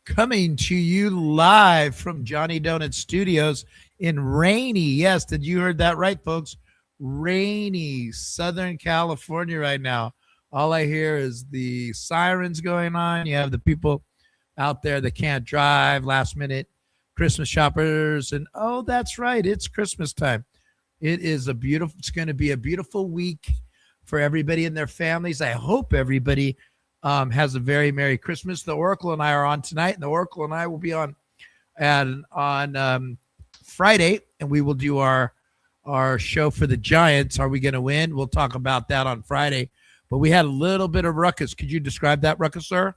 coming to you live from Johnny Donut Studios in rainy, yes, did you heard that right, folks? Rainy Southern California right now. All I hear is the sirens going on. You have the people out there that can't drive, last minute Christmas shoppers, and oh, that's right, it's Christmas time. It's going to be a beautiful week for everybody and their families. I hope everybody has a very Merry Christmas. The Oracle and I are on tonight, and the Oracle and I will be on Friday, and we will do our show for the Giants. Are we going to win? We'll talk about that on Friday. But we had a little bit of ruckus. Could you describe that ruckus, sir?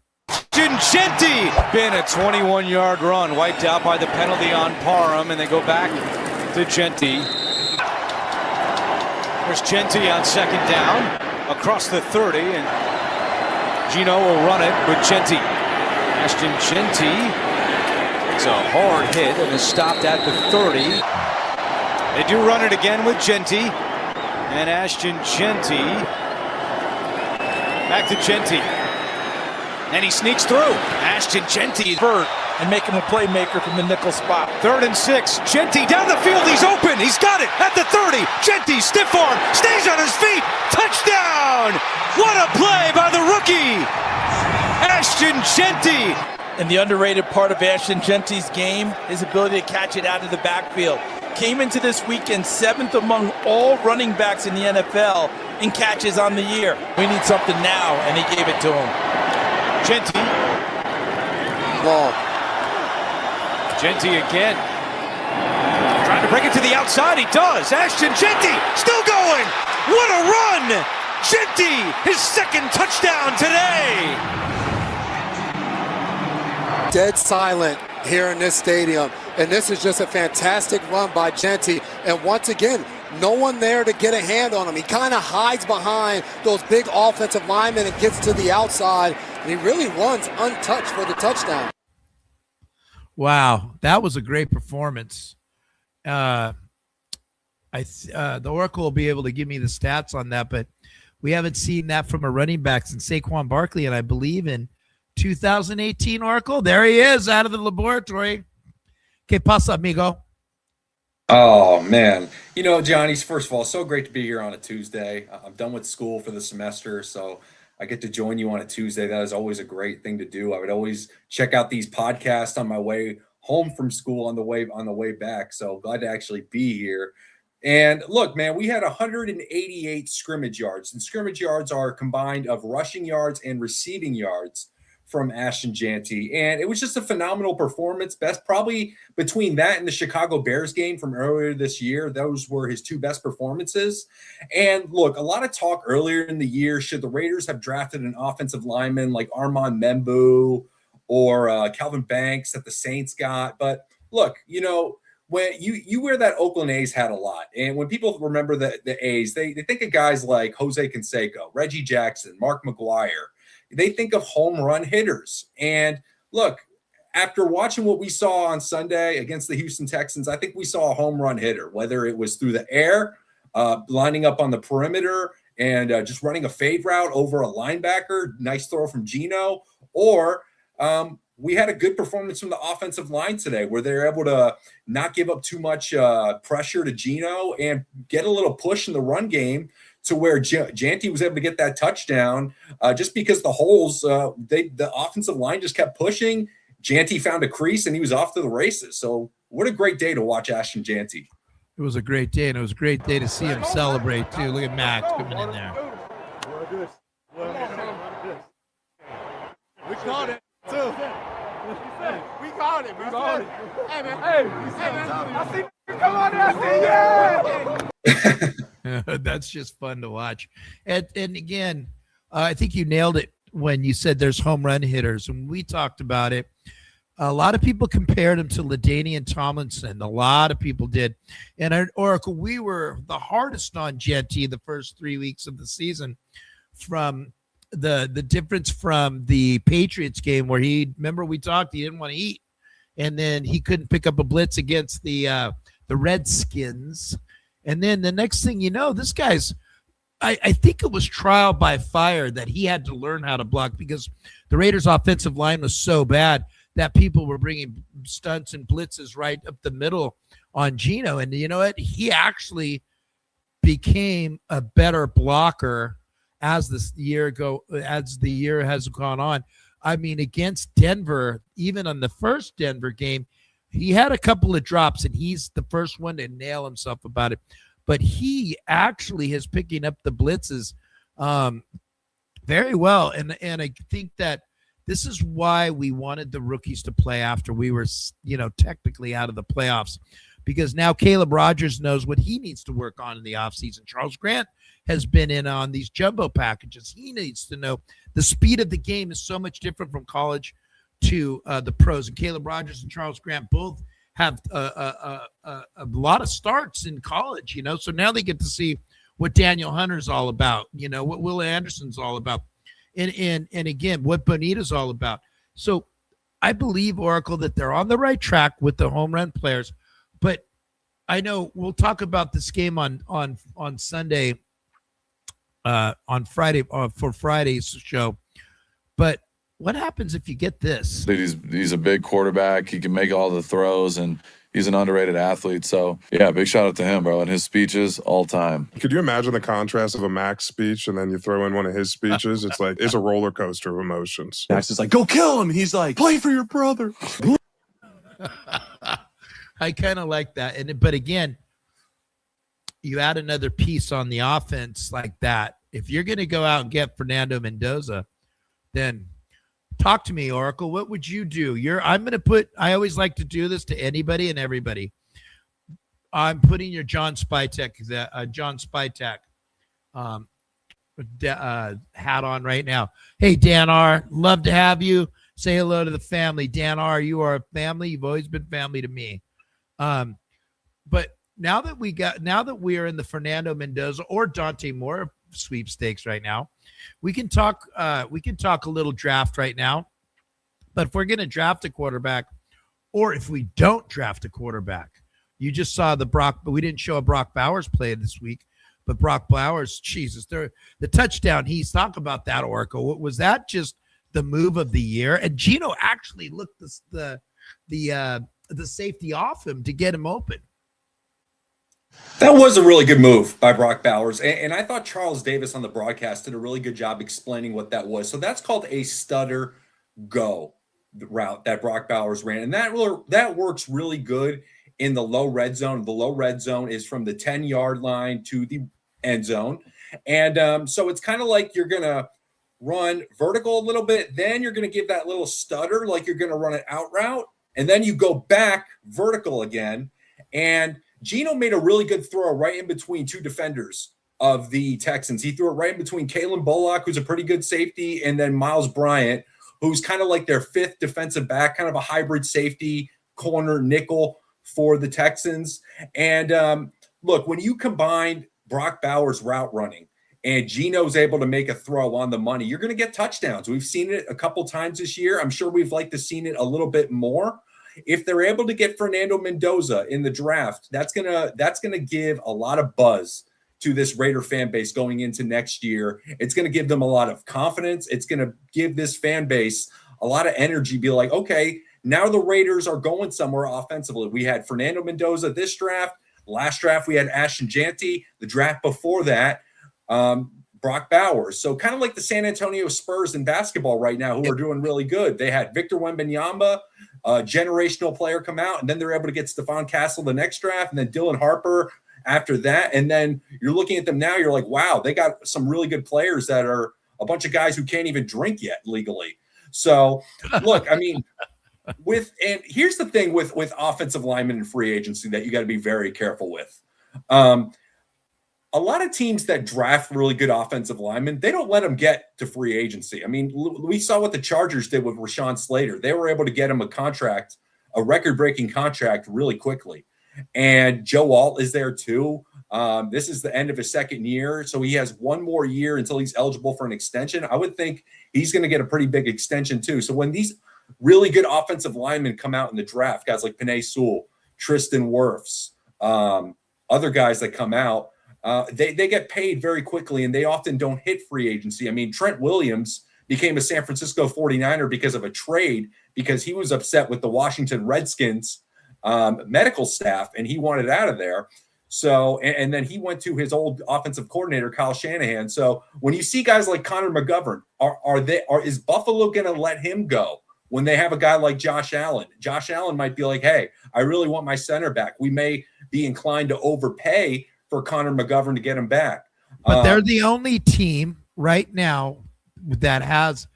Genti been a 21-yard run, wiped out by the penalty on Parham, and they go back to Genti. There's Genti on second down across the 30, and Gino will run it with Genti. Ashton Genti takes a hard hit and is stopped at the 30. They do run it again with Genti, and Ashton Genti back to Genti. And he sneaks through. Ashton Genti. And make him a playmaker from the nickel spot. 3rd and 6. Genti down the field. He's open. He's got it at the 30. Genti, stiff arm, stays on his feet. Touchdown! What a play by the rookie, Ashton Genti. And the underrated part of Ashton Genti's game, his ability to catch it out of the backfield. Came into this weekend 7th among all running backs in the NFL in catches on the year. We need something now, and he gave it to him. Genti. Ball. Genti again. Trying to break it to the outside. He does. Ashton Genti still going. What a run. Genti, his second touchdown today. Dead silent here in this stadium. And this is just a fantastic run by Genti. And once again, no one there to get a hand on him. He kind of hides behind those big offensive linemen and gets to the outside. And he really runs untouched for the touchdown. Wow, that was a great performance. The Oracle will be able to give me the stats on that, but we haven't seen that from a running back since Saquon Barkley, and I believe in 2018, Oracle. There he is out of the laboratory. ¿Qué pasa, amigo? Oh, man. You know, Johnny's, first of all, so great to be here on a Tuesday. I'm done with school for the semester, so I get to join you on a Tuesday. That is always a great thing to do. I would always check out these podcasts on my way home from school on the way back. So glad to actually be here. And look, man, we had 188 scrimmage yards, and scrimmage yards are combined of rushing yards and receiving yards from Ashton Genti. And it was just a phenomenal performance. Best probably between that and the Chicago Bears game from earlier this year. Those were his two best performances. And look, a lot of talk earlier in the year, should the Raiders have drafted an offensive lineman like Armand Membu or Calvin Banks that the Saints got. But look, you know, when you wear that Oakland A's hat a lot. And when people remember the A's, they think of guys like Jose Canseco, Reggie Jackson, Mark McGuire. They think of home run hitters. And look, after watching what we saw on Sunday against the Houston Texans, I think we saw a home run hitter, whether it was through the air, lining up on the perimeter and just running a fade route over a linebacker, nice throw from Gino, or we had a good performance from the offensive line today where they're able to not give up too much pressure to Gino and get a little push in the run game to where Genti was able to get that touchdown just because the holes, the offensive line just kept pushing. Genti found a crease, and he was off to the races. So what a great day to watch Ashton Genti. It was a great day, and it was a great day to see him celebrate, too. Look at Max coming in there. We caught it, too. We caught it. Hey, man. Hey, man. I see you come on there. I see you. That's just fun to watch. And again, I think you nailed it when you said there's home run hitters. When we talked about it, a lot of people compared him to LaDainian Tomlinson. A lot of people did. And at Oracle, we were the hardest on Genti the first 3 weeks of the season from the difference from the Patriots game where he didn't want to eat. And then he couldn't pick up a blitz against the Redskins. And then the next thing you know, this guy's, I think it was trial by fire that he had to learn how to block because the Raiders' offensive line was so bad that people were bringing stunts and blitzes right up the middle on Geno. And you know what? He actually became a better blocker as the year has gone on. I mean, against Denver, even on the first Denver game, he had a couple of drops, and he's the first one to nail himself about it. But he actually is picking up the blitzes very well. And I think that this is why we wanted the rookies to play after we were, technically out of the playoffs, because now Caleb Rogers knows what he needs to work on in the offseason. Charles Grant has been in on these jumbo packages. He needs to know the speed of the game is so much different from college to the pros. And Caleb Rogers and Charles Grant both have a lot of starts in college, so now they get to see what Daniel Hunter's all about, what Will Anderson's all about. And again, what Bonita's all about. So I believe, Oracle, that they're on the right track with the home run players. But I know we'll talk about this game on Sunday, on Friday, for Friday's show. But what happens if you get this? He's a big quarterback. He can make all the throws, and he's an underrated athlete. So, yeah, big shout out to him, bro. And his speeches all time. Could you imagine the contrast of a Max speech and then you throw in one of his speeches? It's a roller coaster of emotions. Max is like, go kill him. He's like, play for your brother. I kind of like that. But again, you add another piece on the offense like that. If you're going to go out and get Fernando Mendoza, then talk to me, Oracle. What would you do? I always like to do this to anybody and everybody. I'm putting your John Spytek hat on right now. Hey, Dan R., love to have you. Say hello to the family. Dan R., you are a family. You've always been family to me. But now that we are in the Fernando Mendoza or Dante Moore sweepstakes right now, we can talk a little draft right now. But if we're going to draft a quarterback, or if we don't draft a quarterback, you just saw but we didn't show a Brock Bowers play this week. But Brock Bowers, Jesus, the touchdown. He's talk about that, Oracle. Was that just the move of the year? And Geno actually looked the safety off him to get him open. That was a really good move by Brock Bowers. And I thought Charles Davis on the broadcast did a really good job explaining what that was. So that's called a stutter go route that Brock Bowers ran. And that works really good in the low red zone. The low red zone is from the 10-yard line to the end zone. And so it's kind of like you're going to run vertical a little bit. Then you're going to give that little stutter like you're going to run an out route. And then you go back vertical again. And Geno made a really good throw right in between two defenders of the Texans. He threw it right in between Kalen Bullock, who's a pretty good safety, and then Miles Bryant, who's kind of like their fifth defensive back, kind of a hybrid safety, corner, nickel for the Texans. And look, when you combine Brock Bowers' route running and Geno's able to make a throw on the money, you're going to get touchdowns. We've seen it a couple times this year. I'm sure we've liked to seen it a little bit more. If they're able to get Fernando Mendoza in the draft, that's gonna give a lot of buzz to this Raider fan base going into next year. It's gonna give them a lot of confidence. It's gonna give this fan base a lot of energy. Be like, okay, now the Raiders are going somewhere offensively. We had Fernando Mendoza this draft. Last draft we had Ashton Jeanty. The draft before that, Brock Bowers. So kind of like the San Antonio Spurs in basketball right now, who are doing really good. They had Victor Wembanyama, a generational player, come out, and then they're able to get Stephon Castle the next draft, and then Dylan Harper after that. And then you're looking at them now, you're like, wow, they got some really good players that are a bunch of guys who can't even drink yet legally. So look, I mean, and here's the thing with offensive linemen and free agency that you got to be very careful with. A lot of teams that draft really good offensive linemen, they don't let them get to free agency. I mean, we saw what the Chargers did with Rashawn Slater. They were able to get him a record-breaking contract really quickly. And Joe Alt is there too. This is the end of his second year, so he has one more year until he's eligible for an extension. I would think he's going to get a pretty big extension too. So when these really good offensive linemen come out in the draft, guys like Penei Sewell, Tristan Wirfs, other guys that come out, they get paid very quickly, and they often don't hit free agency. I mean, Trent Williams became a San Francisco 49er because of a trade, because he was upset with the Washington Redskins medical staff and he wanted out of there. So, and then he went to his old offensive coordinator, Kyle Shanahan. So when you see guys like Connor McGovern, is Buffalo going to let him go when they have a guy like Josh Allen? Josh Allen might be like, hey, I really want my center back. We may be inclined to overpay for Connor McGovern to get him back. But they're the only team right now that has,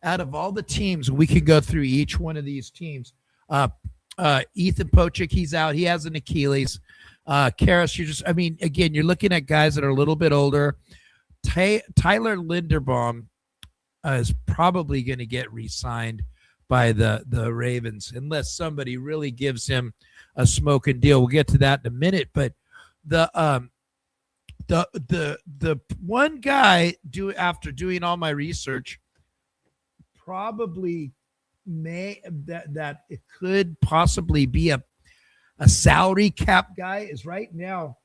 out of all the teams, we can go through each one of these teams. Ethan Pochik, he's out. He has an Achilles. Karras, again, you're looking at guys that are a little bit older. Tyler Linderbaum is probably going to get re-signed by the Ravens unless somebody really gives him a smoking deal. We'll get to that in a minute. But the one guy after doing all my research probably that it could possibly be a salary cap guy is right now.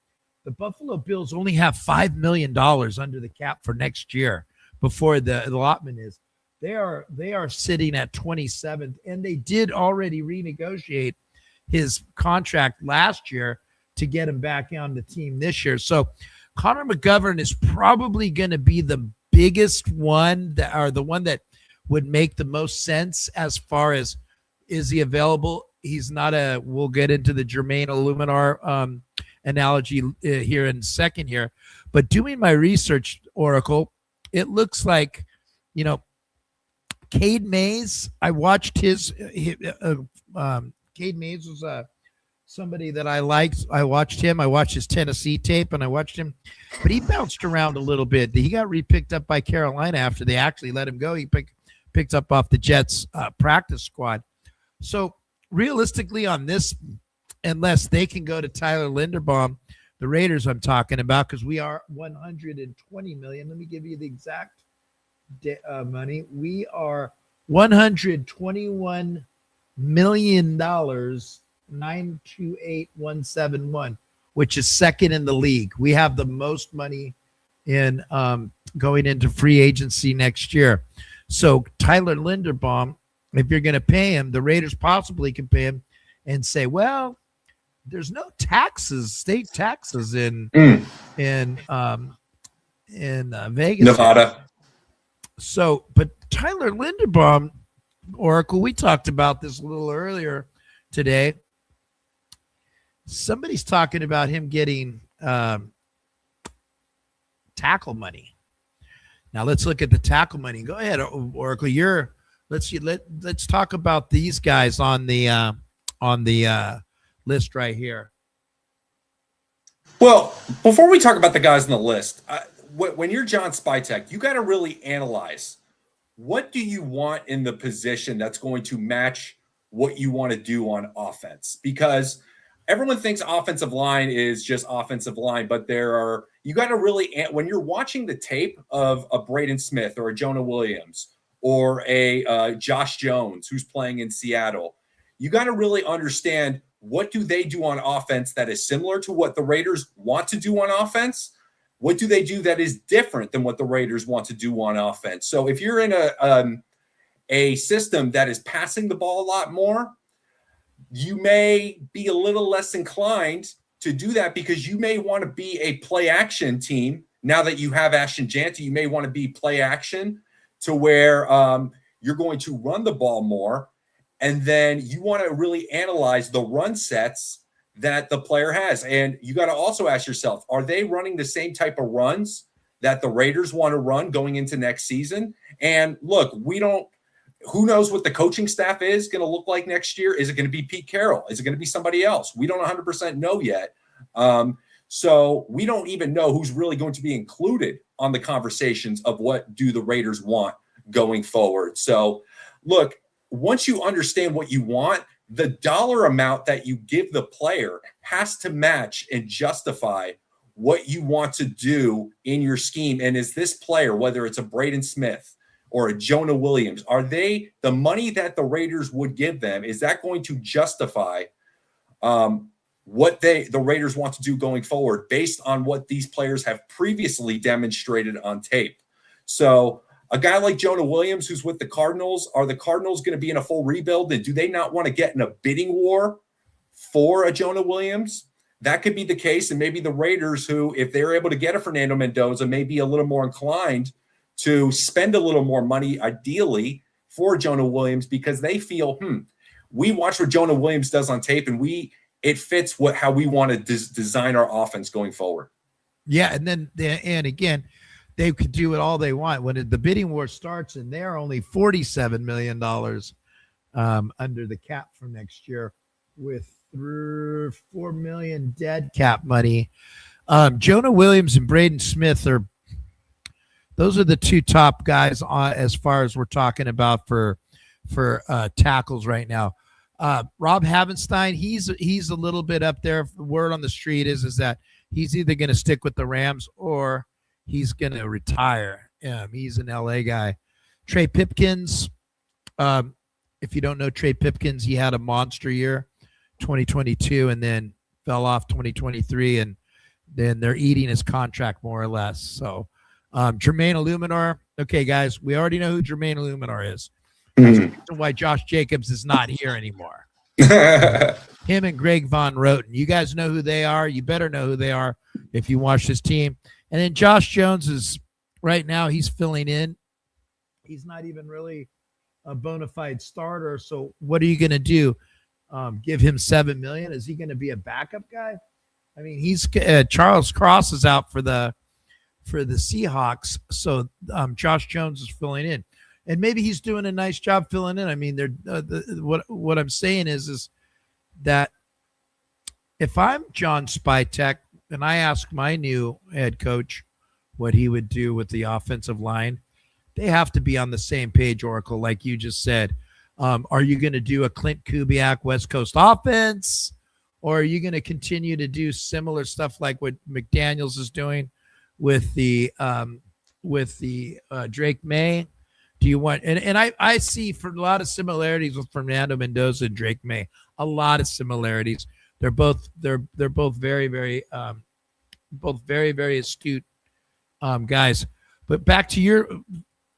The Buffalo Bills only have $5 million under the cap for next year before the allotment is. They are sitting at 27th, and they did already renegotiate his contract last year to get him back on the team this year. So Connor McGovern is probably going to be the biggest one the one that would make the most sense as far as is he available. He's not we'll get into the Jermaine Illuminar analogy here in a second here, but doing my research, Oracle, it looks like, Cade Mays, I watched Cade Mays was somebody that I liked. I watched him. I watched his Tennessee tape, and I watched him, but he bounced around a little bit. He got re-picked up by Carolina after they actually let him go. He picked up off the Jets practice squad. So realistically on this, unless they can go to Tyler Linderbaum, the Raiders I'm talking about, because we are $120 million. Let me give you the exact money. We are $121 million, 928,171, which is second in the league. We have the most money in going into free agency next year. So Tyler Linderbaum, if you're going to pay him, the Raiders possibly can pay him and say, well, there's no taxes, state taxes in Vegas, Nevada. So, but Tyler Linderbaum, Oracle, we talked about this a little earlier today. Somebody's talking about him getting tackle money. Now let's look at the tackle money. Go ahead, Oracle. Let's talk about these guys on the list right here. Well, before we talk about the guys on the list, when you're John Spytek, you got to really analyze what do you want in the position that's going to match what you want to do on offense, because everyone thinks offensive line is just offensive line, but you got to really, when you're watching the tape of a Braden Smith or a Jonah Williams or a Josh Jones who's playing in Seattle, you got to really understand what do they do on offense that is similar to what the Raiders want to do on offense. What do they do that is different than what the Raiders want to do on offense? So if you're in a system that is passing the ball a lot more, you may be a little less inclined to do that because you may want to be a play action team. Now that you have Ashton Jeanty, you may want to be play action to where you're going to run the ball more. And then you want to really analyze the run sets that the player has. And you got to also ask yourself, are they running the same type of runs that the Raiders want to run going into next season? And look, who knows what the coaching staff is going to look like next year? Is it going to be Pete Carroll? Is it going to be somebody else? We don't 100% know yet. So we don't even know who's really going to be included on the conversations of what do the Raiders want going forward. So look, once you understand what you want, the dollar amount that you give the player has to match and justify what you want to do in your scheme. And is this player, whether it's a Braden Smith or a Jonah Williams, are they the money that the Raiders would give them? Is that going to justify what the Raiders want to do going forward based on what these players have previously demonstrated on tape? So A guy like Jonah Williams, who's with the Cardinals, are the Cardinals going to be in a full rebuild? And do they not want to get in a bidding war for a Jonah Williams? That could be the case. And maybe the Raiders, who, if they're able to get a Fernando Mendoza, may be a little more inclined to spend a little more money, ideally, for Jonah Williams, because they feel, we watch what Jonah Williams does on tape, and it fits how we want to design our offense going forward. Yeah, and again, they could do it all they want. When the bidding war starts, and they're only $47 million under the cap for next year, with $4 million dead cap money. Jonah Williams and Braden Smith those are the two top guys as far as we're talking about for tackles right now. Rob Havenstein, he's a little bit up there. The word on the street is that he's either going to stick with the Rams or he's going to retire. He's an LA guy. Trey Pipkins, if you don't know Trey Pipkins, he had a monster year, 2022, and then fell off 2023, and then they're eating his contract more or less. So Jermaine Illuminor. Okay, guys, we already know who Jermaine Illuminor is. That's the reason why Josh Jacobs is not here anymore. Him and Greg Von Roten. You guys know who they are. You better know who they are if you watch this team. And then Josh Jones is right now, he's filling in. He's not even really a bona fide starter. So what are you going to do? Give him $7 million? Is he going to be a backup guy? I mean, he's Charles Cross is out for the Seahawks. So Josh Jones is filling in. And maybe he's doing a nice job filling in. I mean, what I'm saying is that if I'm John Spytek and I ask my new head coach what he would do with the offensive line, they have to be on the same page, Oracle, like you just said. Are you going to do a Clint Kubiak West Coast offense, or are you going to continue to do similar stuff like what McDaniels is doing with the Drake May? Do you want and I see for a lot of similarities with Fernando Mendoza and Drake May, a lot of similarities. They're both very, very very astute guys. But back to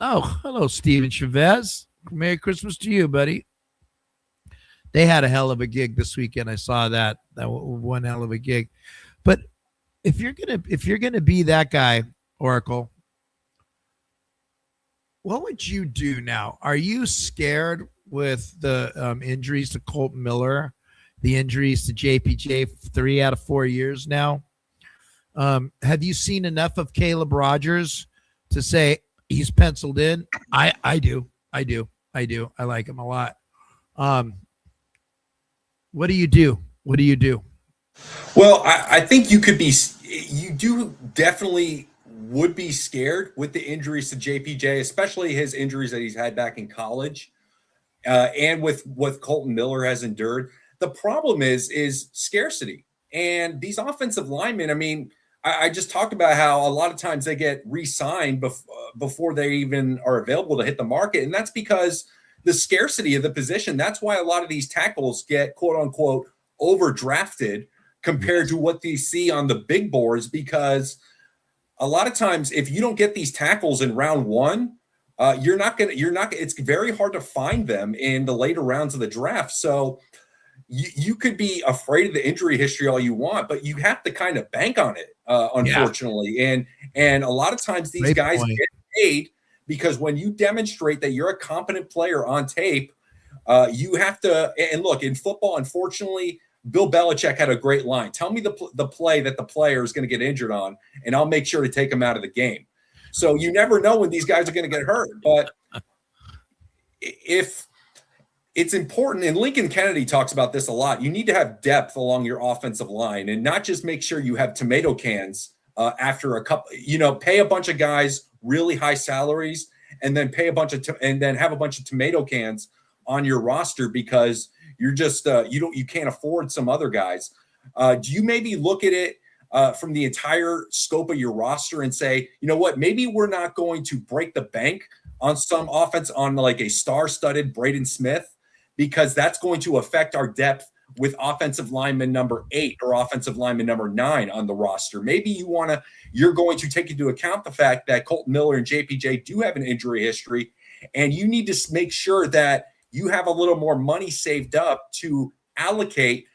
hello, Steven Chavez. Merry Christmas to you, buddy. They had a hell of a gig this weekend. I saw that one hell of a gig. But if you're gonna be that guy, Oracle, what would you do now? Are you scared with the injuries to Colton Miller, the injuries to JPJ 3 out of 4 years now? Have you seen enough of Caleb Rogers to say he's penciled in? I do. I like him a lot. What do you do? Well, I think you definitely would be scared with the injuries to JPJ, especially his injuries that he's had back in college, and with what Colton Miller has endured. The problem is scarcity. And these offensive linemen, I mean, I just talked about how a lot of times they get re-signed before they even are available to hit the market. And that's because the scarcity of the position. That's why a lot of these tackles get, quote unquote, overdrafted compared to what they see on the big boards, because a lot of times, if you don't get these tackles in round one, it's very hard to find them in the later rounds of the draft. So you could be afraid of the injury history all you want, but you have to kind of bank on it, unfortunately. Yeah. And a lot of times these guys get paid because when you demonstrate that you're a competent player on tape, you have to. And look, in football, unfortunately, Bill Belichick had a great line. Tell me the play that the player is going to get injured on, and I'll make sure to take him out of the game. So you never know when these guys are going to get hurt. But if it's important, and Lincoln Kennedy talks about this a lot, you need to have depth along your offensive line and not just make sure you have tomato cans after a couple, pay a bunch of guys really high salaries and then pay and then have a bunch of tomato cans on your roster because you're just you can't afford some other guys. Do you maybe look at it from the entire scope of your roster and say, you know what, maybe we're not going to break the bank on some offense on like a star-studded Braden Smith, because that's going to affect our depth with offensive lineman number 8 or offensive lineman number 9 on the roster. Maybe you're going to take into account the fact that Kolton Miller and JPJ do have an injury history, and you need to make sure that you have a little more money saved up to allocate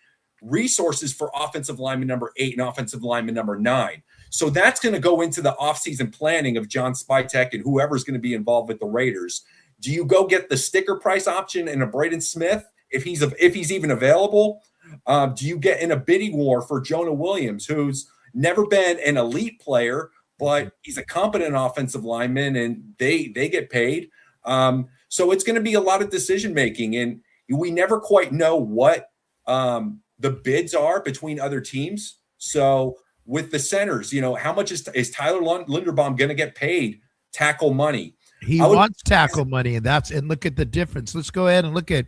resources for offensive lineman number 8 and offensive lineman number 9. So that's going to go into the offseason planning of John Spytek and whoever's going to be involved with the Raiders. Do you go get the sticker price option in a Braden Smith if he's even available? Do you get in a bidding war for Jonah Williams, who's never been an elite player, but he's a competent offensive lineman and they get paid? So it's going to be a lot of decision making, and we never quite know what the bids are between other teams. So with the centers, how much is Tyler Linderbaum going to get paid tackle money? He wants tackle money, and look at the difference. Let's go ahead and look at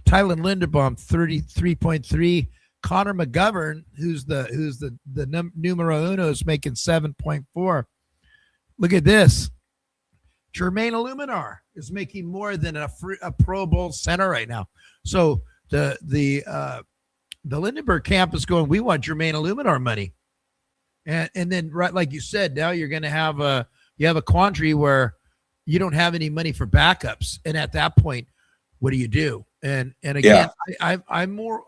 Tyler Linderbaum, 33.3. Connor McGovern, who's the numero uno, is making 7.4. Look at this. Jermaine Illuminar is making more than a Pro Bowl center right now. So the Lindenberg camp is going, we want Jermaine Illuminar money. And then, right, like you said, now you're going to have a quandary where you don't have any money for backups. And at that point, what do you do? And again, I'm more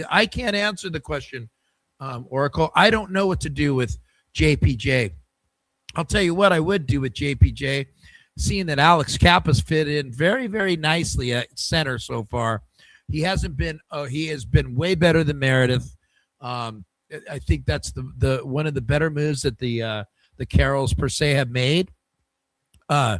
I can't answer the question, Oracle. I don't know what to do with JPJ. I'll tell you what I would do with JPJ, seeing that Alex Kappa's fit in very, very nicely at center so far. He has been way better than Meredith. I think that's the one of the better moves that the Carrolls per se have made. I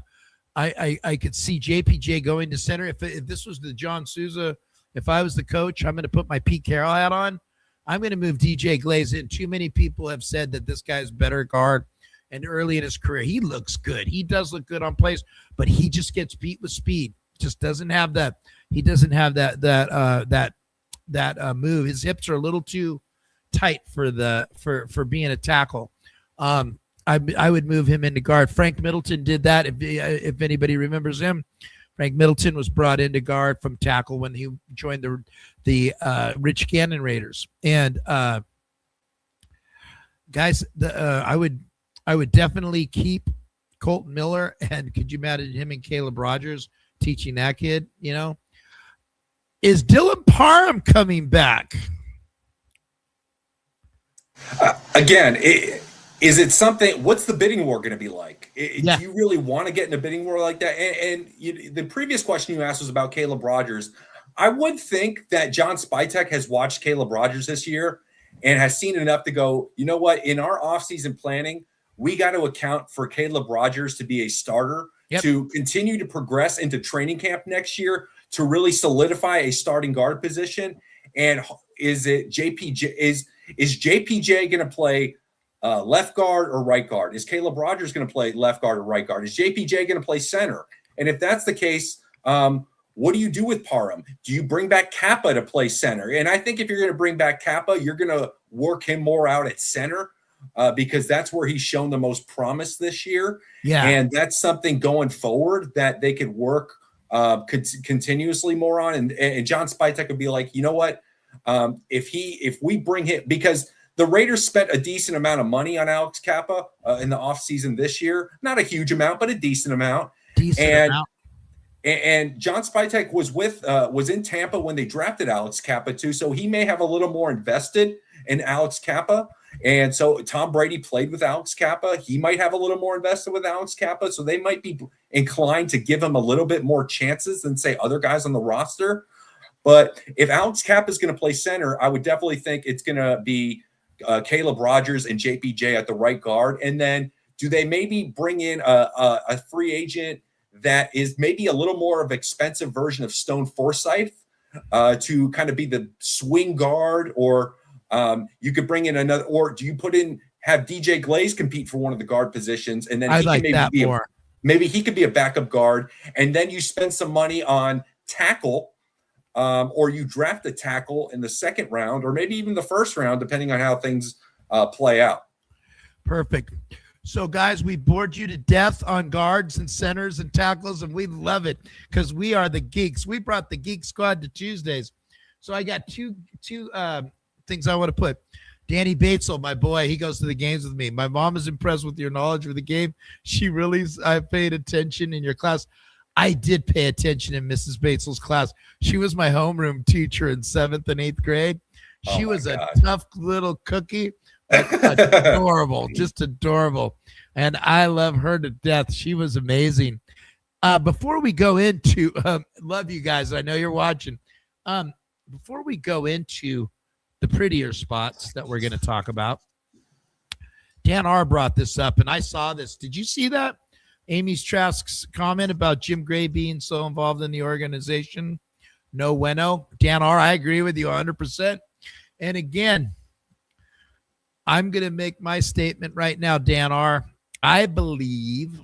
could see JPJ going to center. If this was the John Souza, if I was the coach, I'm going to put my Pete Carroll hat on. I'm going to move DJ Glaze in. Too many people have said that this guy's better guard. And early in his career, he looks good. He does look good on plays, but he just gets beat with speed. Just doesn't have that. He doesn't have that move. His hips are a little too tight for being a tackle. I would move him into guard. Frank Middleton did that. If anybody remembers him, Frank Middleton was brought into guard from tackle when he joined the Rich Gannon Raiders. And guys, I would definitely keep Kolton Miller. And could you imagine him and Caleb Rogers teaching that kid? Is Dylan Parham coming back? Again, is it something? What's the bidding war going to be like? Do you really want to get in a bidding war like that? The previous question you asked was about Caleb Rogers. I would think that John Spytek has watched Caleb Rogers this year and has seen enough to go, you know what? In our offseason planning, we got to account for Caleb Rogers to be a starter, to continue to progress into training camp next year, to really solidify a starting guard position. And is JPJ going to play left guard or right guard? Is Caleb Rogers going to play left guard or right guard? Is JPJ going to play center? And if that's the case, what do you do with Parham? Do you bring back Kappa to play center? And I think if you're going to bring back Kappa, you're going to work him more out at center because that's where he's shown the most promise this year. Yeah. And that's something going forward that they could work continuously more on. And John Spytek would be like, you know what? If we bring him, because the Raiders spent a decent amount of money on Alex Kappa in the offseason this year. Not a huge amount, but a decent amount. And John Spytek was in Tampa when they drafted Alex Kappa too, so he may have a little more invested in Alex Kappa. And so Tom Brady played with Alex Kappa. He might have a little more invested with Alex Kappa, so they might be inclined to give him a little bit more chances than, say, other guys on the roster. But if Alex Kappa is going to play center, I would definitely think it's going to be Caleb Rogers and JPJ at the right guard. And then do they maybe bring in a free agent that is maybe a little more of an expensive version of Stone Forsythe to kind of be the swing guard? Or you could bring in another, or do you have DJ Glaze compete for one of the guard positions, and then maybe he could be a backup guard, and then you spend some money on tackle, or you draft a tackle in the second round, or maybe even the first round, depending on how things play out. Perfect. So, guys, we bored you to death on guards and centers and tackles, and we love it because we are the geeks. We brought the Geek Squad to Tuesdays. So I got two things I want to put. Danny Batesel, my boy, he goes to the games with me. My mom is impressed with your knowledge of the game. I paid attention in your class. I did pay attention in Mrs. Batesel's class. She was my homeroom teacher in 7th and 8th grade. She was a tough little cookie, but adorable, just adorable. And I love her to death. She was amazing. Before we go into, love you guys. I know you're watching. Before we go into the prettier spots that we're going to talk about, Dan R. brought this up, and I saw this. Did you see that? Amy Trask's comment about Jim Gray being so involved in the organization. No bueno. Dan R., I agree with you 100%. And again, I'm going to make my statement right now, Dan R. I believe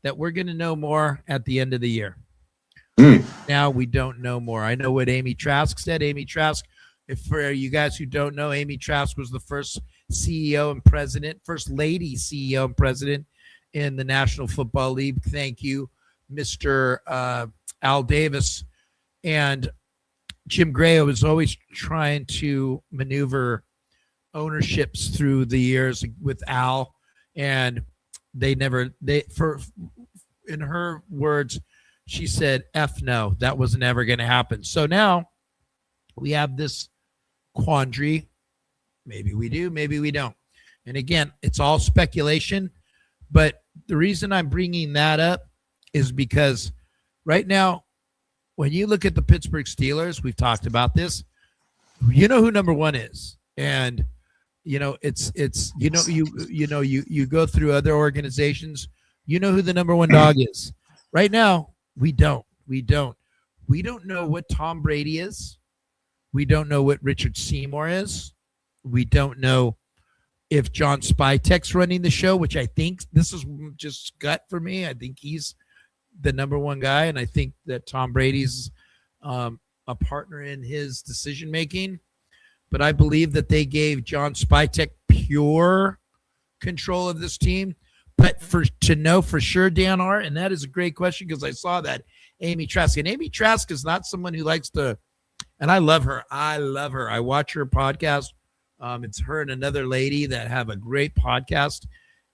that we're going to know more at the end of the year. Now we don't know more. I know what Amy Trask said. Amy Trask, if for you guys who don't know, Amy Trask was the first CEO and president, first lady CEO and president in the National Football League. Thank you, Mr. Al Davis. And Jim Gray was always trying to maneuver ownerships through the years with Al, and in her words, she said, F no, that was never going to happen. So now we have this quandary. Maybe we do, maybe we don't. And again, it's all speculation. But the reason I'm bringing that up is because right now, when you look at the Pittsburgh Steelers, we've talked about this, you know who number one is. And, you know, you go through other organizations, you know who the number one dog is. Right now, we don't know what Tom Brady is. We don't know what Richard Seymour is. We don't know if John Spytek's running the show, which I think this is just gut for me. I think he's the number one guy, and I think that Tom Brady's a partner in his decision making. But I believe that they gave John Spytek pure control of this team. But to know for sure, Dan R., and that is a great question because I saw that Amy Trask. And Amy Trask is not someone who likes to, and I love her. I watch her podcast. It's her and another lady that have a great podcast.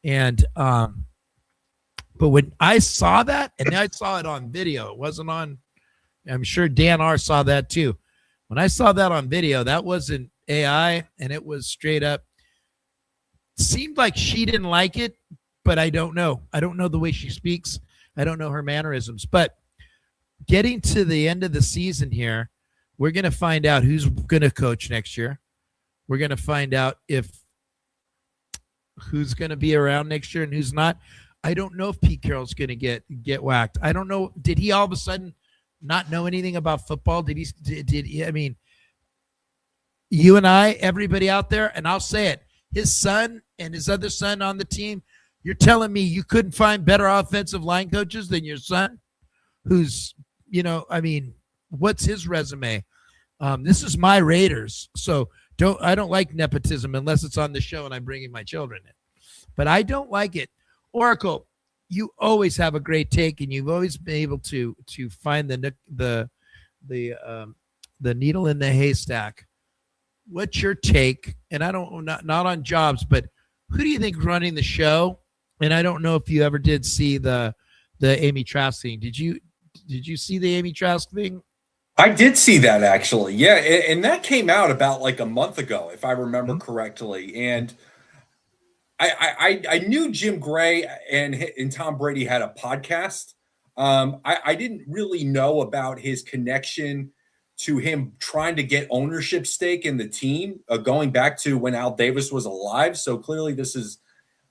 And but when I saw that, and I saw it on video, it wasn't on, I'm sure Dan R. saw that too. When I saw that on video, that wasn't AI, and it was straight up. Seemed like she didn't like it, but I don't know. I don't know the way she speaks. I don't know her mannerisms. But getting to the end of the season here, we're going to find out who's going to coach next year. We're going to find out who's going to be around next year and who's not. I don't know if Pete Carroll's going to get whacked. I don't know. Did he all of a sudden not know anything about football? Did he? I mean, you and I, everybody out there, and I'll say it, his son and his other son on the team, you're telling me you couldn't find better offensive line coaches than your son, who's, I mean, what's his resume? This is my Raiders. So I don't like nepotism unless it's on the show and I'm bringing my children in. But I don't like it. Oracle, you always have a great take, and you've always been able to find the needle in the haystack. What's your take? And I don't not on jobs, but who do you think running the show? And I don't know if you ever did see the Amy Trask thing. Did you see the Amy Trask thing? I did see that, actually. Yeah, and that came out about like a month ago, if I remember correctly. And I knew Jim Gray and Tom Brady had a podcast. I didn't really know about his connection to him trying to get ownership stake in the team, going back to when Al Davis was alive. So clearly this is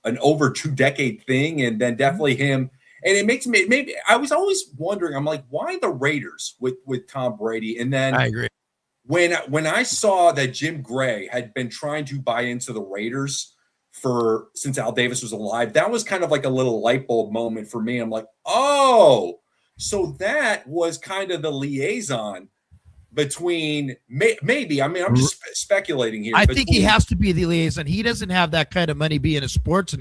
an over 2-decade thing. And then definitely him. And it makes me, maybe I was always wondering, I'm like, why the Raiders with Tom Brady? And then I agree. When I saw that Jim Gray had been trying to buy into the Raiders since Al Davis was alive, that was kind of like a little light bulb moment for me. I'm like, oh, so that was kind of the liaison between maybe, I mean, I'm just speculating here. I think he has to be the liaison. He doesn't have that kind of money being a sports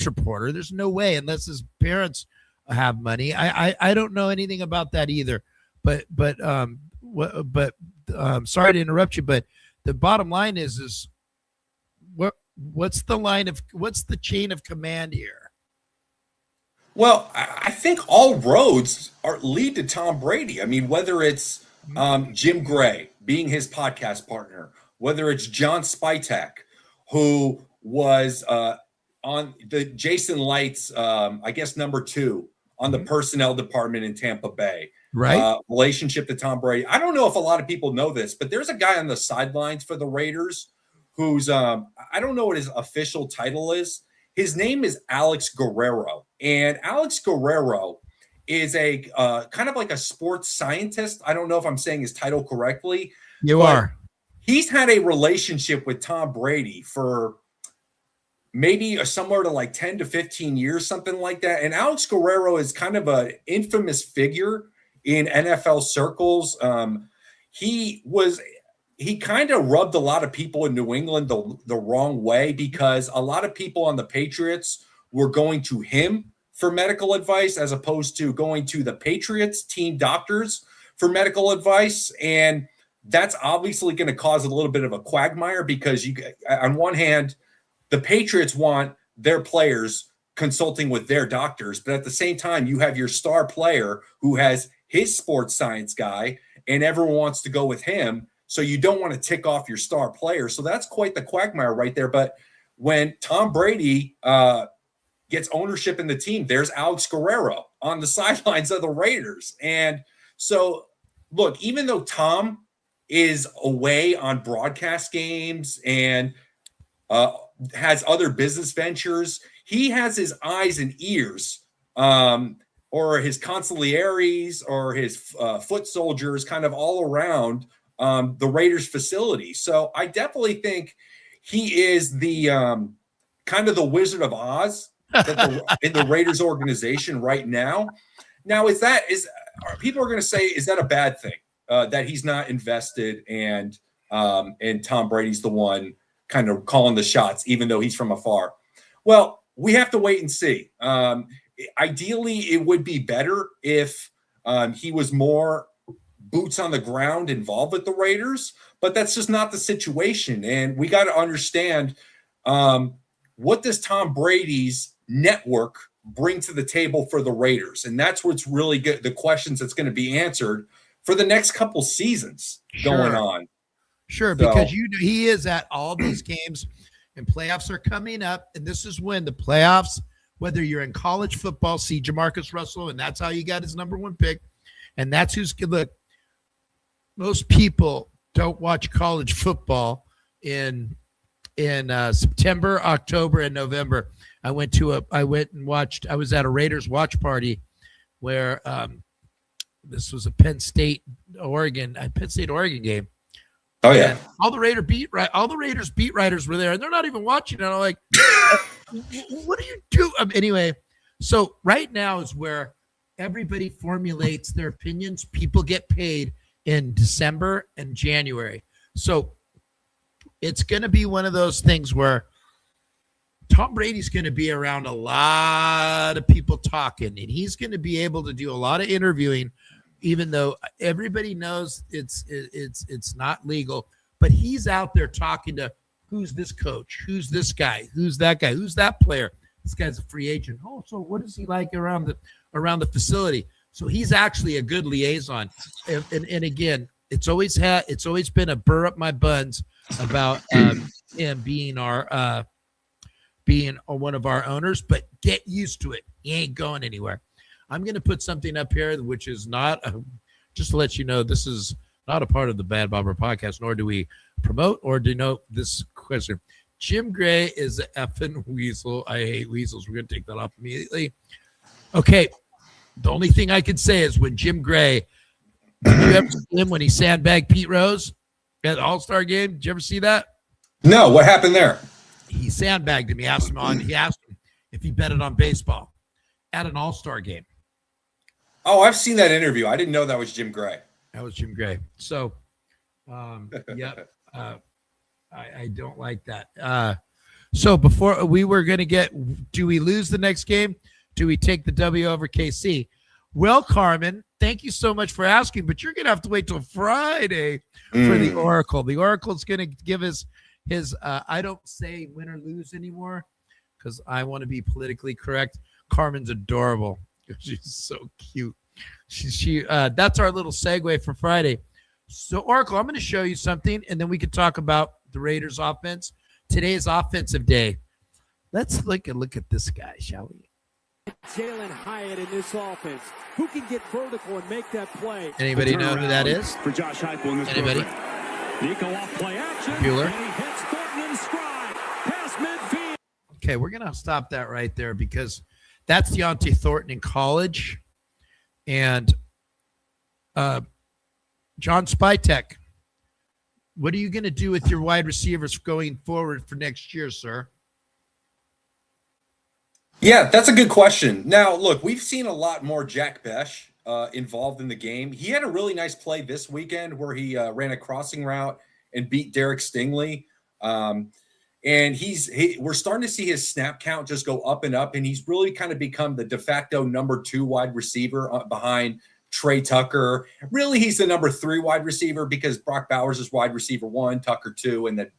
reporter. There's no way, unless his parents have money. I don't know anything about that either. But but sorry to interrupt you, but the bottom line is what's the chain of command here? Well, I think all roads lead to Tom Brady. I mean, whether it's Jim Gray being his podcast partner, whether it's John Spytek, who was on the Jason Lights, I guess number 2 on the personnel department in Tampa Bay. Right. Relationship to Tom Brady. I don't know if a lot of people know this, but there's a guy on the sidelines for the Raiders who's I don't know what his official title is. His name is Alex Guerrero, and Alex Guerrero is a kind of like a sports scientist. I don't know if I'm saying his title correctly. You are. He's had a relationship with Tom Brady for maybe somewhere to like 10 to 15 years, something like that. And Alex Guerrero is kind of an infamous figure in NFL circles. He kind of rubbed a lot of people in New England the wrong way, because a lot of people on the Patriots were going to him for medical advice as opposed to going to the Patriots team doctors for medical advice. And that's obviously going to cause a little bit of a quagmire, because on one hand, the Patriots want their players consulting with their doctors, but at the same time, you have your star player who has his sports science guy and everyone wants to go with him. So you don't want to tick off your star player. So that's quite the quagmire right there. But when Tom Brady gets ownership in the team, there's Alex Guerrero on the sidelines of the Raiders. And so, look, even though Tom is away on broadcast games and has other business ventures, he has his eyes and ears or his consiglieres or his foot soldiers kind of all around the Raiders facility. So I definitely think he is the kind of the Wizard of Oz in the Raiders organization right now. Now, people are going to say, is that a bad thing that he's not invested and Tom Brady's the one kind of calling the shots, even though he's from afar? Well, we have to wait and see. Ideally, it would be better if he was more boots on the ground involved with the Raiders, but that's just not the situation. And we got to understand, what does Tom Brady's network bring to the table for the Raiders? And that's what's really good. The questions that's going to be answered for the next couple seasons going on. Sure. Because he is at all these games, and playoffs are coming up. And this is when the playoffs, whether you're in college football, see Jamarcus Russell, and that's how you got his number 1 pick. And that's who's good. Look, most people don't watch college football in September, October, and November. I was at a Raiders watch party where this was a Penn State Oregon game. Oh yeah. And all the Raiders beat writers were there, and they're not even watching. And I'm like, what do you do? Anyway, so right now is where everybody formulates their opinions. People get paid in December and January. So it's going to be one of those things where Tom Brady's going to be around a lot of people talking, and he's going to be able to do a lot of interviewing, even though everybody knows it's not legal. But he's out there talking to, who's this coach? Who's this guy? Who's that guy? Who's that player? This guy's a free agent. Oh, so what is he like around the facility? So he's actually a good liaison. And again, it's always been a burr up my buns about him being one of our owners, but get used to it. He ain't going anywhere. I'm going to put something up here, which is not just to let you know, this is not a part of the Bad Bobber podcast, nor do we promote or denote this question. Jim Gray is an effing weasel. I hate weasels. We're going to take that off immediately. Okay. The only thing I can say is when Jim Gray, did you ever see him when he sandbagged Pete Rose at the All-Star game? Did you ever see that? No, what happened there? He sandbagged him. He asked him if he betted on baseball at an All-Star game. Oh, I've seen that interview. I didn't know that was Jim Gray. That was Jim Gray. So, I don't like that. So before we were going to do we lose the next game? Do we take the W over KC? Well, Carmen, thank you so much for asking, but you're going to have to wait till Friday for the Oracle. The Oracle's going to give us his, I don't say win or lose anymore because I want to be politically correct. Carmen's adorable. She's so cute. That's our little segue for Friday. So, Oracle, I'm going to show you something, and then we can talk about the Raiders' offense. Today's offensive day. Let's look at this guy, shall we? Jalen Hyatt in this offense. Who can get vertical and make that play? Anybody know who that is? For Josh Heupel in this Anybody? Nico off play action. Bueller? And he hits Thornton in stride. Pass midfield. Okay, we're going to stop that right there because that's Deontay Thornton in college. And John Spytek, what are you going to do with your wide receivers going forward for next year, sir? Yeah, that's a good question. Now, look, we've seen a lot more Jack Besh involved in the game. He had a really nice play this weekend where he ran a crossing route and beat Derek Stingley. And we're starting to see his snap count just go up and up, and he's really kind of become the de facto number 2 wide receiver behind Trey Tucker. Really, he's the number 3 wide receiver because Brock Bowers is wide receiver 1, Tucker 2, and then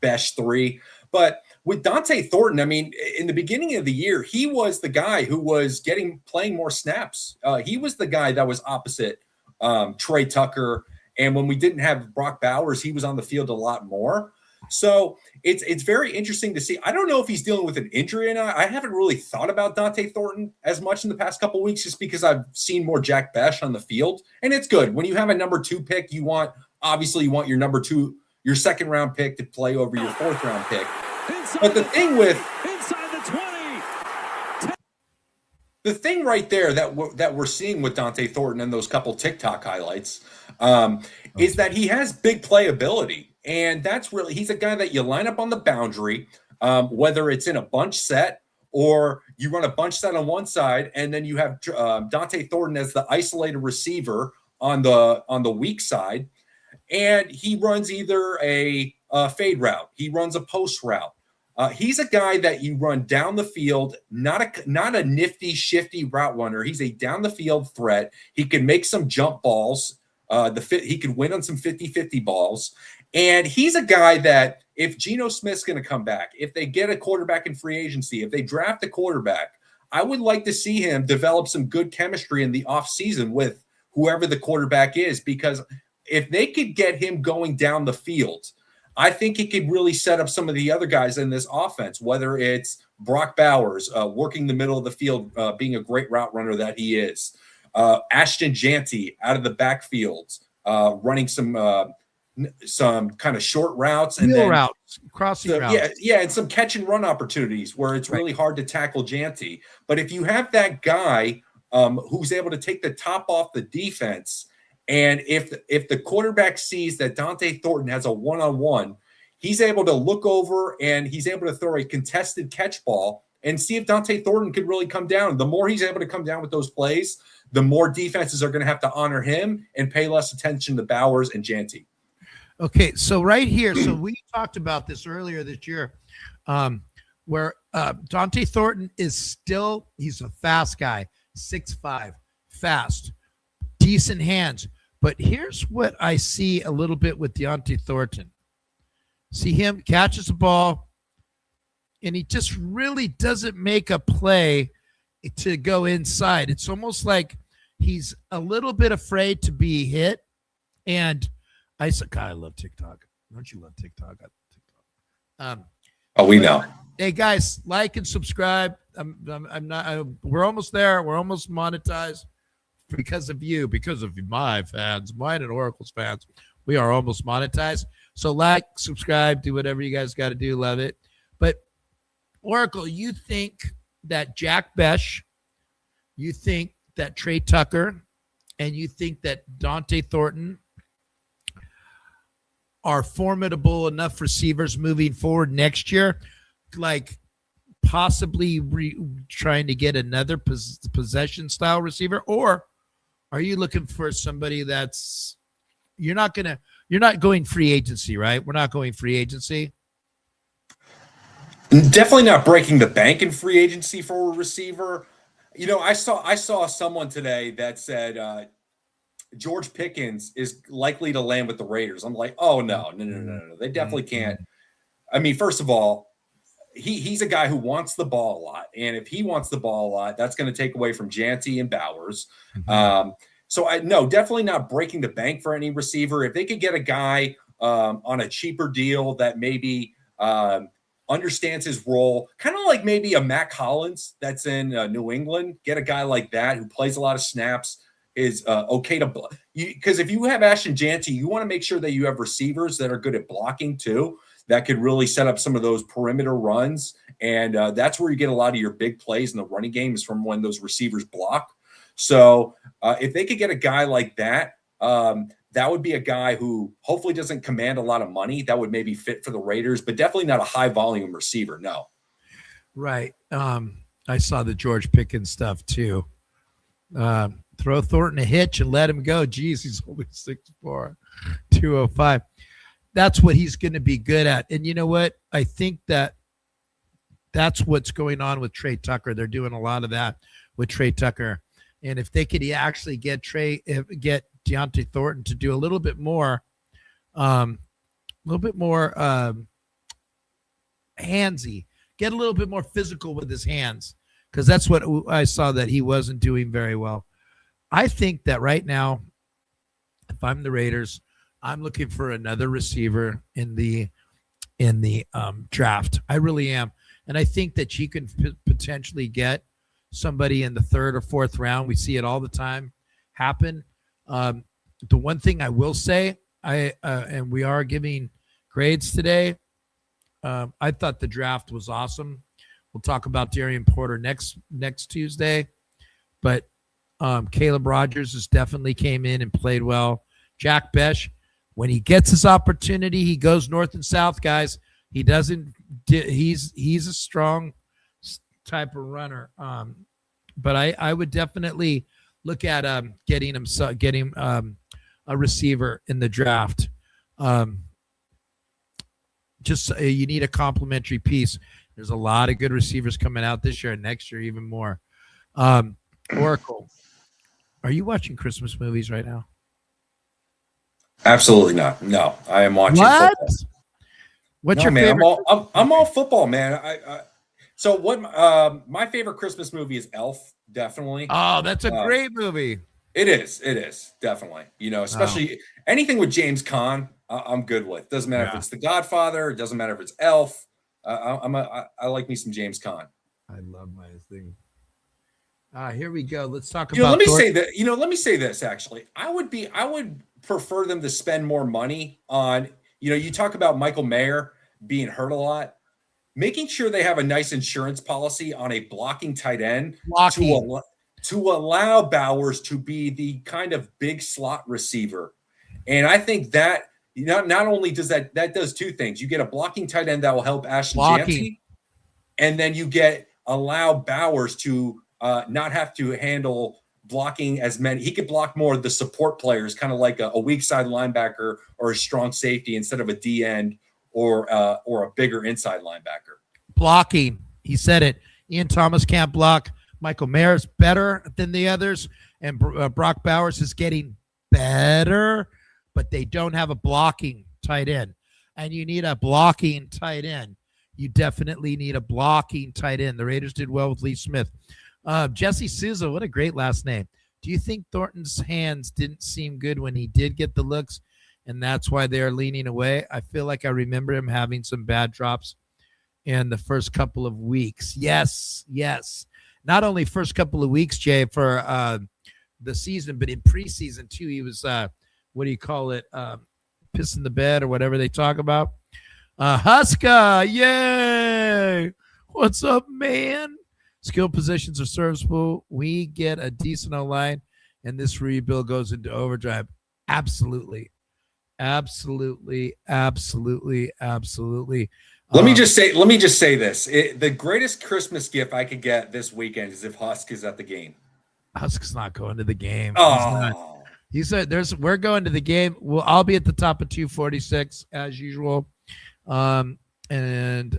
Besh 3. But with Dont'e Thornton, I mean, in the beginning of the year, he was the guy who was playing more snaps. He was the guy that was opposite Trey Tucker. And when we didn't have Brock Bowers, he was on the field a lot more. So it's very interesting to see. I don't know if he's dealing with an injury or not. I haven't really thought about Dont'e Thornton as much in the past couple of weeks just because I've seen more Jack Besh on the field. And it's good. When you have a number 2 pick, you want your number 2, your second round pick to play over your 4th round pick. But the thing the thing right there that we're seeing with Dont'e Thornton and those couple TikTok highlights is that he has big playability. And that's really, he's a guy that you line up on the boundary, whether it's in a bunch set or you run a bunch set on one side, and then you have Dont'e Thornton as the isolated receiver on the weak side. And he runs either a fade route, he runs a post route. He's a guy that you run down the field, not a nifty, shifty route runner. He's a down the field threat. He can make some jump balls. He can win on some 50-50 balls. And he's a guy that if Geno Smith's going to come back, if they get a quarterback in free agency, if they draft a quarterback, I would like to see him develop some good chemistry in the offseason with whoever the quarterback is, because if they could get him going down the field, I think he could really set up some of the other guys in this offense, whether it's Brock Bowers working the middle of the field, being a great route runner that he is, Ashton Jeanty out of the backfield, running some kind of short routes and crossing routes. Yeah, and some catch and run opportunities where it's really hard to tackle Jeanty. But if you have that guy who's able to take the top off the defense, and if the quarterback sees that Dont'e Thornton has a one-on-one, he's able to look over and he's able to throw a contested catch ball and see if Dont'e Thornton could really come down. The more he's able to come down with those plays, the more defenses are going to have to honor him and pay less attention to Bowers and Jeanty. Okay, so right here, so we talked about this earlier this year, where Dont'e Thornton is he's a fast guy, 6'5", fast, decent hands. But here's what I see a little bit with Deontay Thornton. See him catches the ball, and he just really doesn't make a play to go inside. It's almost like he's a little bit afraid to be hit. And I said, God, I love TikTok. Don't you love TikTok? I love TikTok. We know. Hey guys, like and subscribe. We're almost there. We're almost monetized. Because of you, because of my fans, mine and Oracle's fans, we are almost monetized. So like, subscribe, do whatever you guys got to do. Love it. But Oracle, you think that Jack Besh, you think that Trey Tucker, and you think that Dont'e Thornton are formidable enough receivers moving forward next year, like possibly trying to get another possession style receiver? Or are you looking for somebody that's you're not going free agency, right? We're not going free agency. Definitely not breaking the bank in free agency for a receiver. You know, I saw someone today that said George Pickens is likely to land with the Raiders. I'm like, oh no. They definitely can't. I mean, first of all, he's a guy who wants the ball a lot. And if he wants the ball a lot, that's going to take away from Janty and Bowers. So definitely not breaking the bank for any receiver. If they could get a guy on a cheaper deal that maybe understands his role, kind of like maybe a Mac Hollins that's in New England, get a guy like that who plays a lot of snaps, is okay to because if you have Ashton Janty, you want to make sure that you have receivers that are good at blocking too, that could really set up some of those perimeter runs. And that's where you get a lot of your big plays in the running game, is from when those receivers block. So if they could get a guy like that, that would be a guy who hopefully doesn't command a lot of money. That would maybe fit for the Raiders, but definitely not a high volume receiver. No. Right. I saw the George Pickens stuff too. Throw Thornton a hitch and let him go. Geez, he's only 6'4", 205. That's what he's going to be good at. And you know what? I think that's what's going on with Trey Tucker. They're doing a lot of that with Trey Tucker. And if they could actually get Deontay Thornton to do a little bit more handsy, get a little bit more physical with his hands, because that's what I saw that he wasn't doing very well. I think that right now, if I'm the Raiders, I'm looking for another receiver in the draft. I really am. And I think that you can potentially get somebody in the 3rd or 4th round. We see it all the time happen. The one thing I will say, and we are giving grades today, I thought the draft was awesome. We'll talk about Darian Porter next Tuesday, but Caleb Rogers has definitely came in and played well. Jack Besh, when he gets his opportunity, he goes north and south, guys. He doesn't. He's a strong type of runner. But I would definitely look at getting a receiver in the draft. You need a complementary piece. There's a lot of good receivers coming out this year and next year even more. Oracle, are you watching Christmas movies right now? Absolutely not. No, I am watching what? football. What's your favorite? I'm all football, man. So what? My favorite Christmas movie is Elf. Definitely. Oh, that's a great movie. It is definitely. Especially anything with James Caan, I'm good with. Doesn't matter if it's The Godfather. It doesn't matter if it's Elf. I like me some James Caan. I love my thing. Here we go. Let's talk about. Let me say that. Let me say this. Actually, I would prefer them to spend more money on. You talk about Michael Mayer being hurt a lot. Making sure they have a nice insurance policy on a blocking tight end to allow Bowers to be the kind of big slot receiver. And I think that not only does that does two things. You get a blocking tight end that will help Ashton Janty, and then you allow Bowers to not have to handle blocking as many. He could block more of the support players, kind of like a weak side linebacker or a strong safety instead of a D end or a bigger inside linebacker. Blocking. He said it. Ian Thomas can't block. Michael Mayer's better than the others, and Brock Bowers is getting better, but they don't have a blocking tight end. And you need a blocking tight end. You definitely need a blocking tight end. The Raiders did well with Lee Smith. Jesse Souza, what a great last name. Do you think Thornton's hands didn't seem good when he did get the looks, and that's why they're leaning away? I feel like I remember him having some bad drops in the first couple of weeks. Yes. Not only first couple of weeks, Jay, for the season, but in preseason too. He was, what do you call it? Pissing the bed or whatever they talk about. Huska, yay! What's up, man? Skill positions are serviceable. We get a decent O-line, and this rebuild goes into overdrive. Absolutely. Let me just say this. The greatest Christmas gift I could get this weekend is if Husk is at the game. Husk's not going to the game. Oh. He said we're going to the game. I'll be at the top of 246 as usual. And